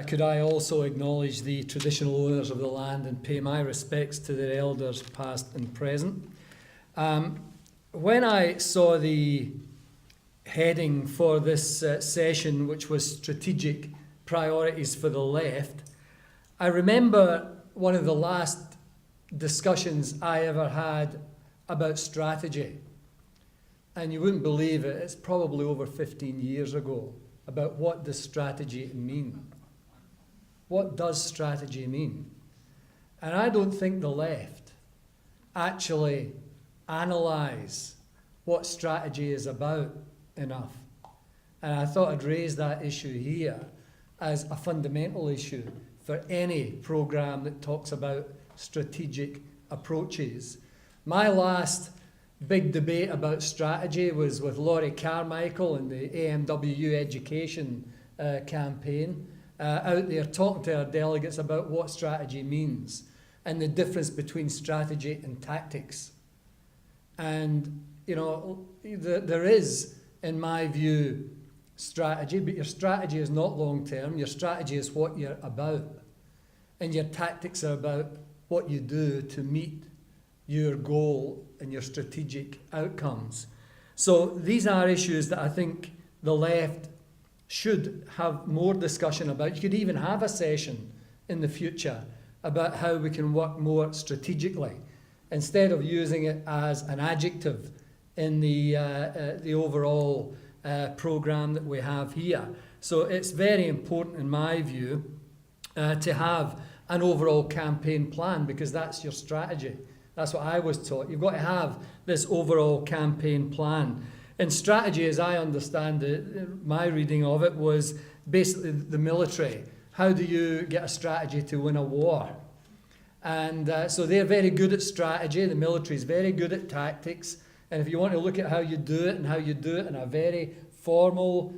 Could I also acknowledge the traditional owners of the land and pay my respects to their elders past and present. When I saw the heading for this session, which was Strategic Priorities for the Left, I remember one of the last discussions I ever had about strategy. And you wouldn't believe it, it's probably over 15 years ago, about what does strategy mean. What does strategy mean? And I don't think the left actually analyse what strategy is about enough. And I thought I'd raise that issue here as a fundamental issue for any programme that talks about strategic approaches. My last big debate about strategy was with Laurie Carmichael in the AMWU education campaign. Out there talking to our delegates about what strategy means and the difference between strategy and tactics. And, you know, there is, in my view, strategy, but your strategy is not long-term. Your strategy is what you're about. And your tactics are about what you do to meet your goal and your strategic outcomes. So these are issues that I think the left should have more discussion about. You could even have a session in the future about how we can work more strategically instead of using it as an adjective in the overall programme that we have here. So it's very important, in my view, to have an overall campaign plan, because that's your strategy. That's what I was taught. You've got to have this overall campaign plan. And strategy, as I understand it, my reading of it was basically the military. How do you get a strategy to win a war? And so they're very good at strategy. The military is very good at tactics. And if you want to look at how you do it and how you do it in a very formal,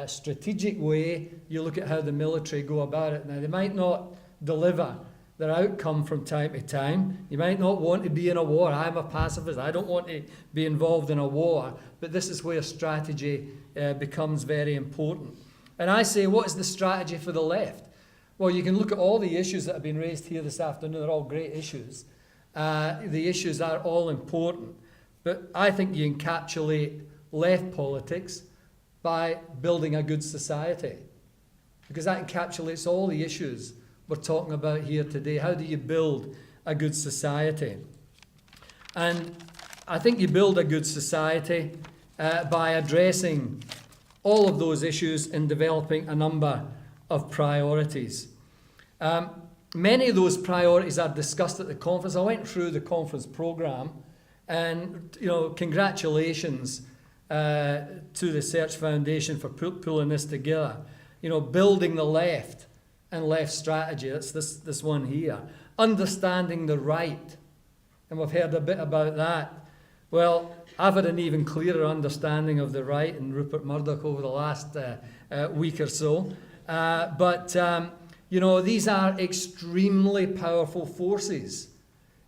strategic way, you look at how the military go about it. Now, they might not deliver their outcome from time to time. You might not want to be in a war. I'm a pacifist. I don't want to be involved in a war. But this is where strategy becomes very important. And I say, what is the strategy for the left? Well, you can look at all the issues that have been raised here this afternoon. They're all great issues. The issues are all important. But I think you encapsulate left politics by building a good society, because that encapsulates all the issues we're talking about here today. How do you build a good society? And I think you build a good society by addressing all of those issues and developing a number of priorities. Many of those priorities are discussed at the conference. I went through the conference programme, and congratulations to the Search Foundation for pulling this together. Building the left and left strategy. That's this one here. Understanding the right. And we've heard a bit about that. Well, I've had an even clearer understanding of the right and Rupert Murdoch over the last week or so. But these are extremely powerful forces.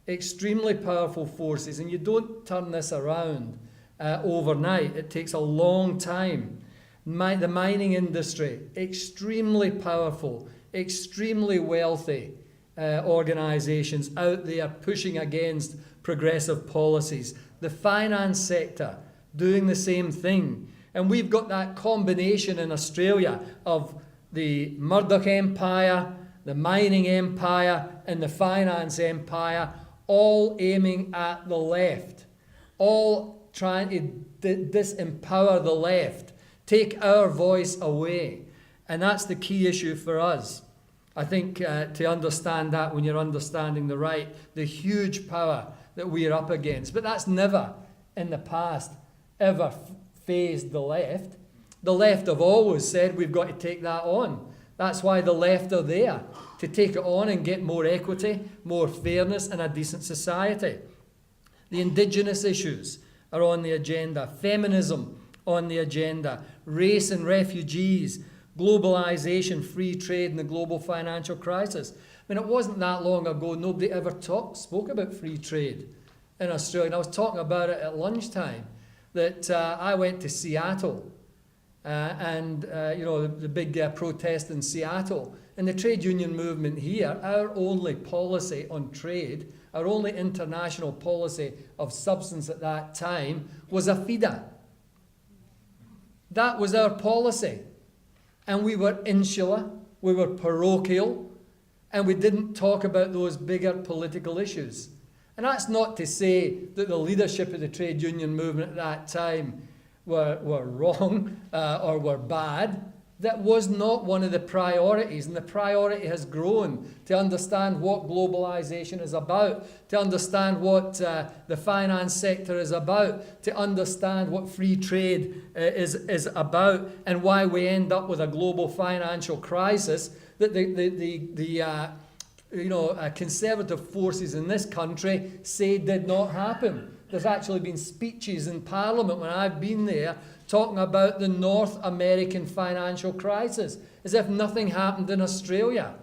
Extremely powerful forces. And you don't turn this around overnight. It takes a long time. The mining industry, extremely powerful, extremely wealthy organisations out there pushing against progressive policies. The finance sector doing the same thing. And we've got that combination in Australia of the Murdoch empire, the mining empire, and the finance empire, all aiming at the left, all trying to disempower the left, take our voice away. And that's the key issue for us. I think to understand that, when you're understanding the right, the huge power that we're up against. But that's never, in the past, ever fazed the left. The left have always said we've got to take that on. That's why the left are there, to take it on and get more equity, more fairness, and a decent society. The Indigenous issues are on the agenda. Feminism on the agenda. Race and refugees. Globalisation, free trade, and the global financial crisis. I mean, it wasn't that long ago nobody ever spoke about free trade in Australia. And I was talking about it at lunchtime, that I went to Seattle the big protest in Seattle. In the trade union movement here, our only policy on trade, our only international policy of substance at that time was AFIDA. That was our policy. And we were insular, we were parochial, and we didn't talk about those bigger political issues. And that's not to say that the leadership of the trade union movement at that time were wrong or were bad. That was not one of the priorities, and the priority has grown to understand what globalization is about, to understand what the finance sector is about, to understand what free trade is about, and why we end up with a global financial crisis that the conservative forces in this country say did not happen. There's actually been speeches in Parliament when I've been there talking about the North American financial crisis, as if nothing happened in Australia.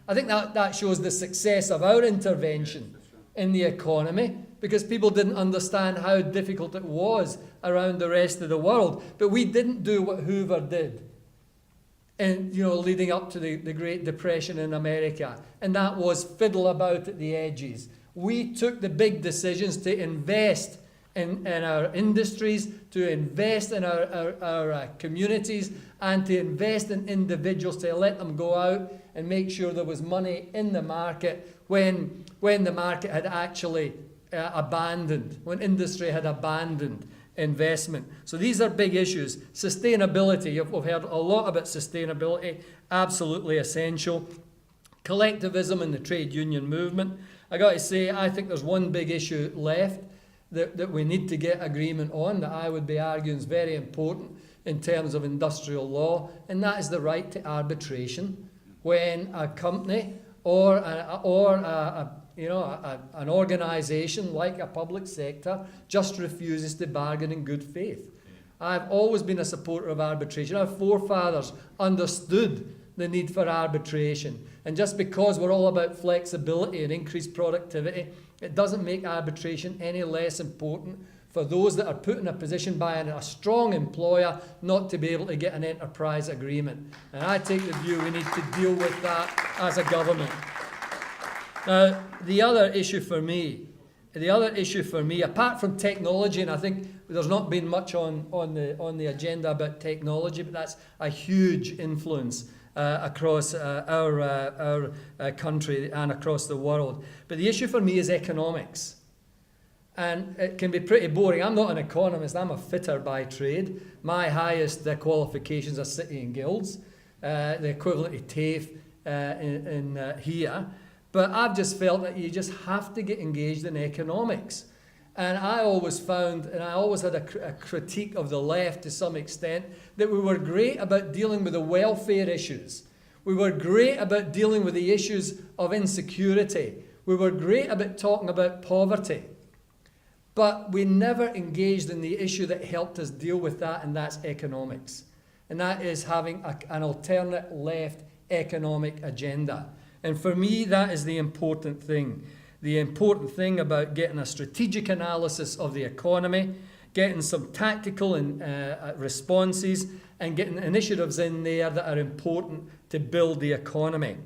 I think that shows the success of our intervention in the economy, because people didn't understand how difficult it was around the rest of the world. But we didn't do what Hoover did, and leading up to the Great Depression in America, and that was fiddle about at the edges. We took the big decisions to invest in our industries, to invest in our communities, and to invest in individuals, to let them go out and make sure there was money in the market when the market had actually abandoned, when industry had abandoned investment. So these are big issues. Sustainability, we've heard a lot about sustainability, absolutely essential. Collectivism in the trade union movement. I got to say, I think there's one big issue left that we need to get agreement on, that I would be arguing is very important in terms of industrial law, and that is the right to arbitration when a company or an organisation like a public sector just refuses to bargain in good faith. I've always been a supporter of arbitration. Our forefathers understood the need for arbitration. And just because we're all about flexibility and increased productivity, it doesn't make arbitration any less important for those that are put in a position by a strong employer not to be able to get an enterprise agreement. And I take the view we need to deal with that as a government. Now, the other issue for me, apart from technology, and I think there's not been much on the agenda about technology, but that's a huge influence across our country and across the world. But the issue for me is economics. And it can be pretty boring. I'm not an economist, I'm a fitter by trade. My highest qualifications are City and Guilds, the equivalent to TAFE in here. But I've just felt that you just have to get engaged in economics. And I always found, and I always had a critique of the left to some extent, that we were great about dealing with the welfare issues. We were great about dealing with the issues of insecurity. We were great about talking about poverty. But we never engaged in the issue that helped us deal with that, and that's economics. And that is having an alternate left economic agenda. And for me, that is the important thing. The important thing about getting a strategic analysis of the economy, getting some tactical responses, and getting initiatives in there that are important to build the economy.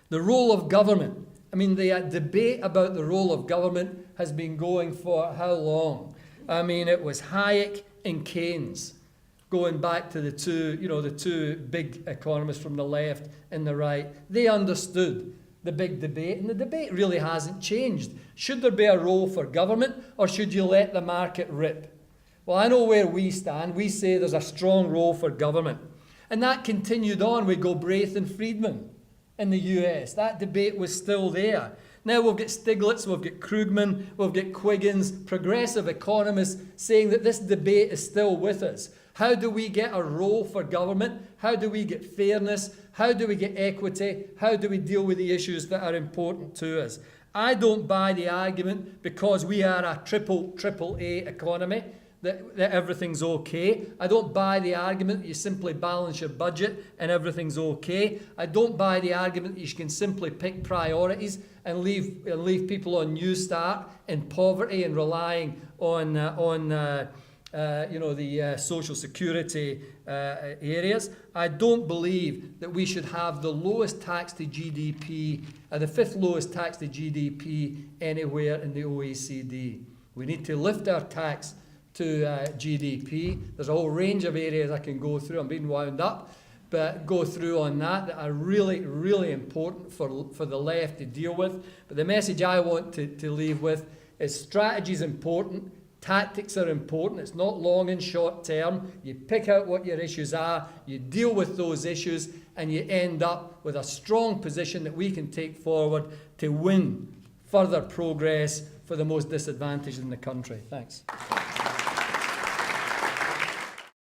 The role of government. I mean, the debate about the role of government has been going for how long? I mean, it was Hayek and Keynes, going back to the two big economists from the left and the right. They understood the big debate, and the debate really hasn't changed. Should there be a role for government, or should you let the market rip? Well, I know where we stand. We say there's a strong role for government. And that continued on with Galbraith and Friedman in the US. That debate was still there. Now we've got Stiglitz, we've got Krugman, we've got Quiggins, progressive economists saying that this debate is still with us. How do we get a role for government? How do we get fairness? How do we get equity? How do we deal with the issues that are important to us? I don't buy the argument because we are a triple A economy that everything's okay. I don't buy the argument that you simply balance your budget and everything's okay. I don't buy the argument that you can simply pick priorities and leave people on New Start in poverty and relying on the social security areas. I don't believe that we should have the lowest tax to GDP, the fifth lowest tax to GDP anywhere in the OECD. We need to lift our tax to GDP. There's a whole range of areas I can go through. I'm being wound up, but go through on that are really, really important for the left to deal with. But the message I want to leave with is strategy is important. Tactics are important. It's not long and short term. You pick out what your issues are, you deal with those issues, and you end up with a strong position that we can take forward to win further progress for the most disadvantaged in the country. Thanks.